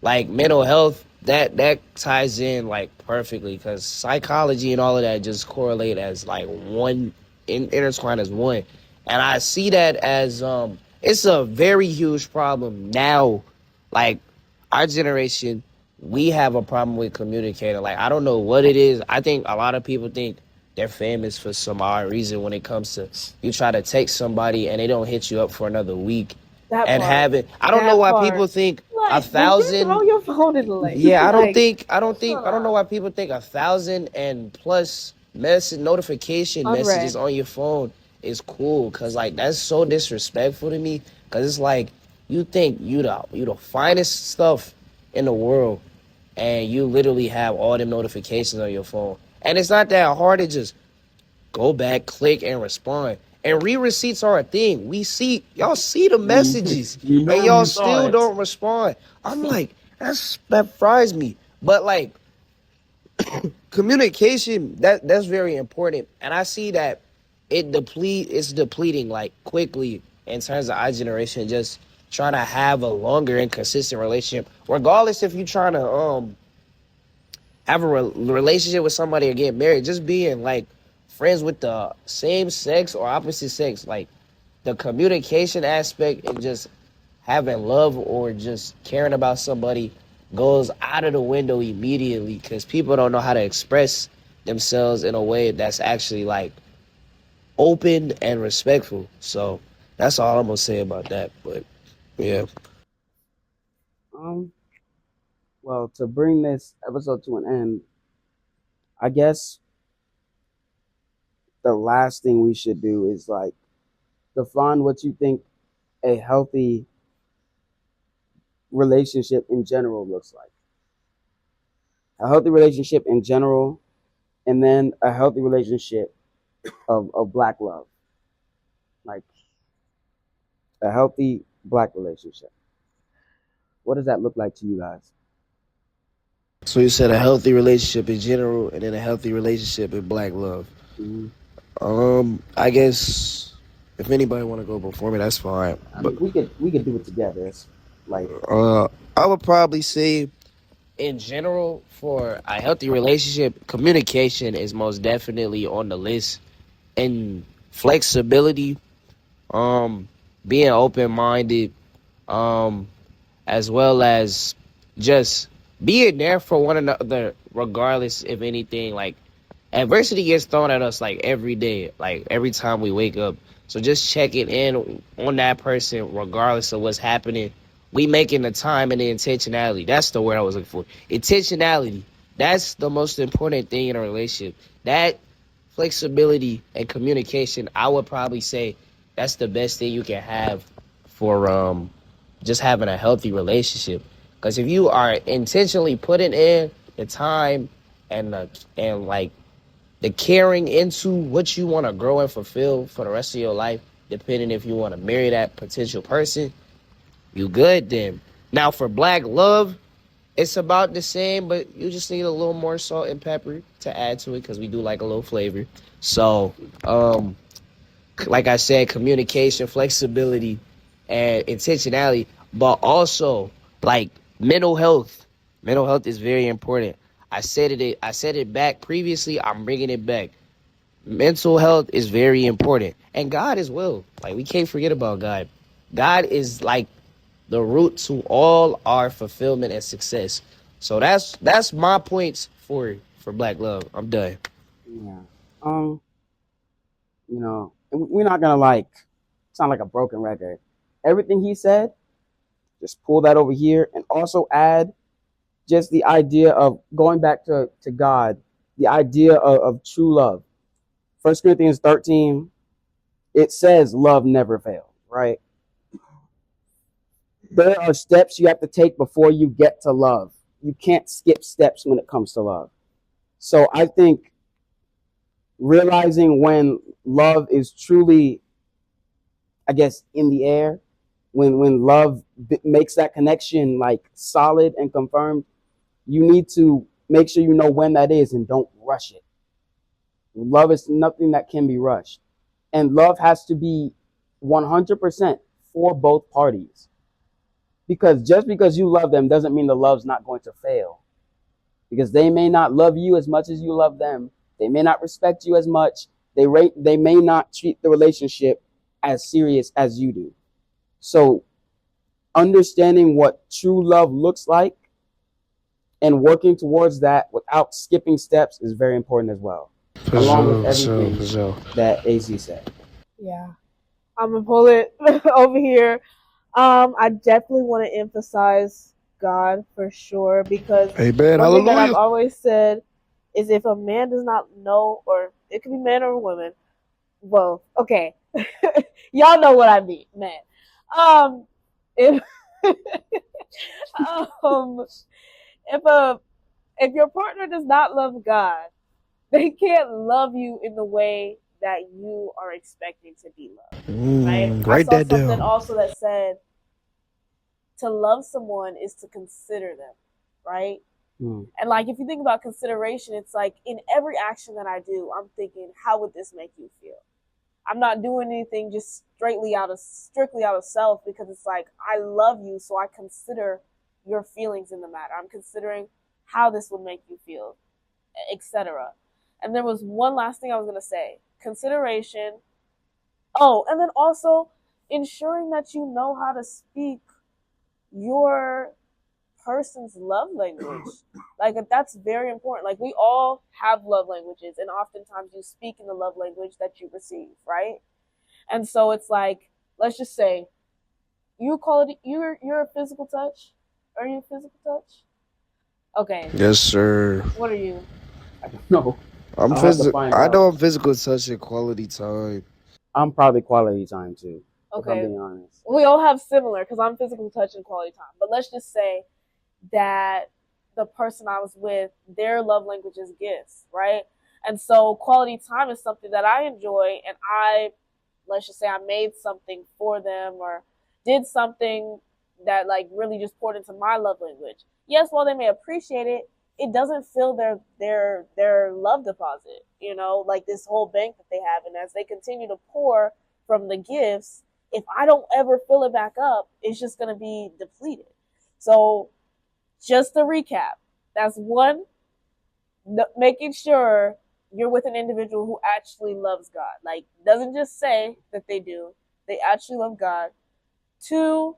[SPEAKER 2] like mental health that ties in like perfectly because psychology and all of that just correlate as like one intertwined as one, and I see that as it's a very huge problem now. Like our generation, we have a problem with communicating. Like I don't know what it is. I think a lot of people think they're famous for some odd reason when it comes to you try to text somebody and they don't hit you up for another week
[SPEAKER 3] That
[SPEAKER 2] and
[SPEAKER 3] part.
[SPEAKER 2] have it. I don't know
[SPEAKER 3] That
[SPEAKER 2] why
[SPEAKER 3] part.
[SPEAKER 2] people think a
[SPEAKER 3] Like, did you
[SPEAKER 2] thousand.
[SPEAKER 3] throw your phone in the lake?
[SPEAKER 2] Yeah,
[SPEAKER 3] Like, what's
[SPEAKER 2] I don't know
[SPEAKER 3] going
[SPEAKER 2] why people think 1,000 and plus message notification
[SPEAKER 3] on? Unread.
[SPEAKER 2] messages on your phone is cool. Cause like that's so disrespectful to me. Cause it's like you think you the finest stuff in the world, and you literally have all them notifications on your phone. And it's not that hard to just go back, click, and respond. And re-receipts are a thing. Y'all see the messages,
[SPEAKER 1] You know
[SPEAKER 2] and y'all
[SPEAKER 1] you saw
[SPEAKER 2] still
[SPEAKER 1] it.
[SPEAKER 2] don't respond. I'm like, that fries me. But like communication, that's very important. And I see that it's depleting like quickly in terms of our generation, just trying to have a longer and consistent relationship. Regardless if you're trying to have a relationship with somebody or get married, just being like friends with the same sex or opposite sex, like the communication aspect and just having love or just caring about somebody goes out of the window immediately because people don't know how to express themselves in a way that's actually like open and respectful. So that's all I'm gonna say about that. But yeah.
[SPEAKER 1] Um, well, to bring this episode to an end, I guess the last thing we should do is like define what you think a healthy relationship in general looks like. A healthy relationship in general, and then a healthy relationship of black love. Like a healthy black relationship. What does that look like to you guys?
[SPEAKER 2] So you said a healthy relationship in general and then a healthy relationship in black love.
[SPEAKER 1] Mm-hmm.
[SPEAKER 2] I guess if anybody want to go before me, that's fine.
[SPEAKER 1] I
[SPEAKER 2] But
[SPEAKER 1] mean, we could do it together. It's like
[SPEAKER 2] I would probably say, in general, for a healthy relationship, communication is most definitely on the list, and flexibility, um, being open minded, um, as well as just being there for one another, regardless if anything like adversity gets thrown at us like every day, like every time we wake up. So just checking in on that person, regardless of what's happening. We making the time and the intentionality. That's the word I was looking for. Intentionality. That's the most important thing in a relationship. That flexibility and communication, I would probably say that's the best thing you can have for just having a healthy relationship. Because if you are intentionally putting in the time and like the caring into what you want to grow and fulfill for the rest of your life, depending if you want to marry that potential person, you good then. Now for black love, it's about the same, but you just need a little more salt and pepper to add to it because we do like a little flavor. So, like I said, communication, flexibility, and intentionality, but also like mental health. Mental health is very important. I said it back previously. I'm bringing it back. Mental health is very important, and God as well. Like we can't forget about God. God is like the root to all our fulfillment and success. So that's my points for black love. I'm done.
[SPEAKER 1] yeah. Um, we're not gonna like sound like a broken record. Everything he said, just pull that over here and also add just the idea of going back to God, the idea of true love. 1 Corinthians 13, it says love never fails, right? There are steps you have to take before you get to love. You can't skip steps when it comes to love. So I think realizing when love is truly, I guess, in the air, when love makes that connection like solid and confirmed, you need to make sure you know when that is and don't rush it. Love is nothing that can be rushed. And love has to be 100% for both parties. Because just because you love them doesn't mean the love's not going to fail. Because they may not love you as much as you love them. They may not respect you as much. They may not treat the relationship as serious as you do. So understanding what true love looks like and working towards that without skipping steps is very important as well.
[SPEAKER 2] For
[SPEAKER 1] Along
[SPEAKER 2] sure,
[SPEAKER 1] with
[SPEAKER 2] for sure,
[SPEAKER 1] everything
[SPEAKER 2] for sure.
[SPEAKER 1] that AC said.
[SPEAKER 3] Yeah. I'm gonna pull it over here. I definitely want to emphasize God for sure, because
[SPEAKER 2] Amen.
[SPEAKER 3] one thing that I've
[SPEAKER 2] Hallelujah.
[SPEAKER 3] always said is if a man does not know, or it could be man or woman. Well, okay, y'all know what I mean, man. If um, if your partner does not love God, they can't love you in the way that you are expecting to be loved, right? I
[SPEAKER 2] Write
[SPEAKER 3] saw
[SPEAKER 2] that
[SPEAKER 3] something
[SPEAKER 2] down.
[SPEAKER 3] also that said to love someone is to consider them, right?
[SPEAKER 1] Mm.
[SPEAKER 3] And like if you think about consideration, it's like in every action that I do, I'm thinking, how would this make you feel? I'm not doing anything just strictly out of self, because it's like I love you, so I consider your feelings in the matter. I'm considering how this would make you feel, etc. And there was one last thing I was gonna say: consideration. Oh, and then also ensuring that you know how to speak your person's love language. Like that's very important. Like we all have love languages, and oftentimes you speak in the love language that you receive, right? And so it's like, let's just say you call it you're a physical touch. Are you a physical touch? Okay.
[SPEAKER 2] Yes, sir.
[SPEAKER 3] What are you?
[SPEAKER 1] I don't know.
[SPEAKER 2] I'm
[SPEAKER 1] I'll have to
[SPEAKER 2] physical.
[SPEAKER 1] find
[SPEAKER 2] I
[SPEAKER 1] out.
[SPEAKER 2] know I'm physical touch and quality time.
[SPEAKER 1] I'm probably quality time too, if I'm
[SPEAKER 3] Okay.
[SPEAKER 1] being honest.
[SPEAKER 3] We all have similar, because I'm physical touch and quality time. But let's just say that the person I was with, their love language is gifts, right? And so quality time is something that I enjoy, and let's just say I made something for them or did something that like really just poured into my love language. Yes, while they may appreciate it, it doesn't fill their love deposit, like this whole bank that they have. And as they continue to pour from the gifts, if I don't ever fill it back up, it's just going to be depleted. So just to recap, that's one, making sure you're with an individual who actually loves God. Like, doesn't just say that they do, they actually love God. Two,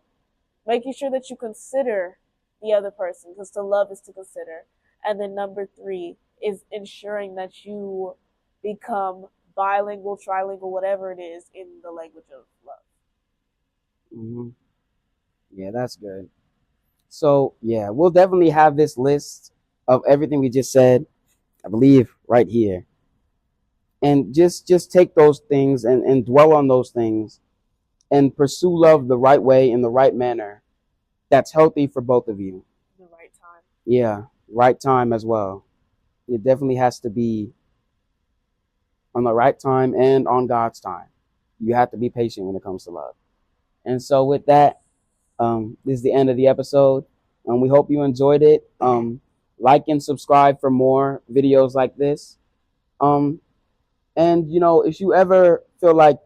[SPEAKER 3] making sure that you consider the other person, because to love is to consider. And then number three is ensuring that you become bilingual, trilingual, whatever it is, in the language of love.
[SPEAKER 1] Mm-hmm. Yeah, that's good. So yeah, we'll definitely have this list of everything we just said, I believe, right here. And just take those things and dwell on those things and pursue love the right way in the right manner. That's healthy for both of you.
[SPEAKER 3] The right time.
[SPEAKER 1] Yeah, right time as well. It definitely has to be on the right time and on God's time. You have to be patient when it comes to love. And so with that, this is the end of the episode. We hope you enjoyed it. Like and subscribe for more videos like this. And if you ever feel like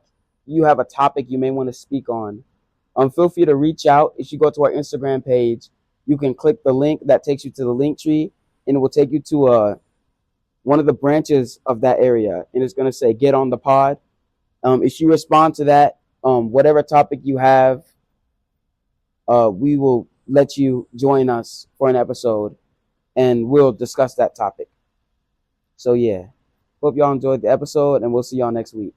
[SPEAKER 1] you have a topic you may want to speak on, feel free to reach out. If you go to our Instagram page, you can click the link that takes you to the link tree, and it will take you to one of the branches of that area, and it's going to say "Get on the pod." If you respond to that, whatever topic you have, we will let you join us for an episode, and we'll discuss that topic. So yeah, hope y'all enjoyed the episode, and we'll see y'all next week.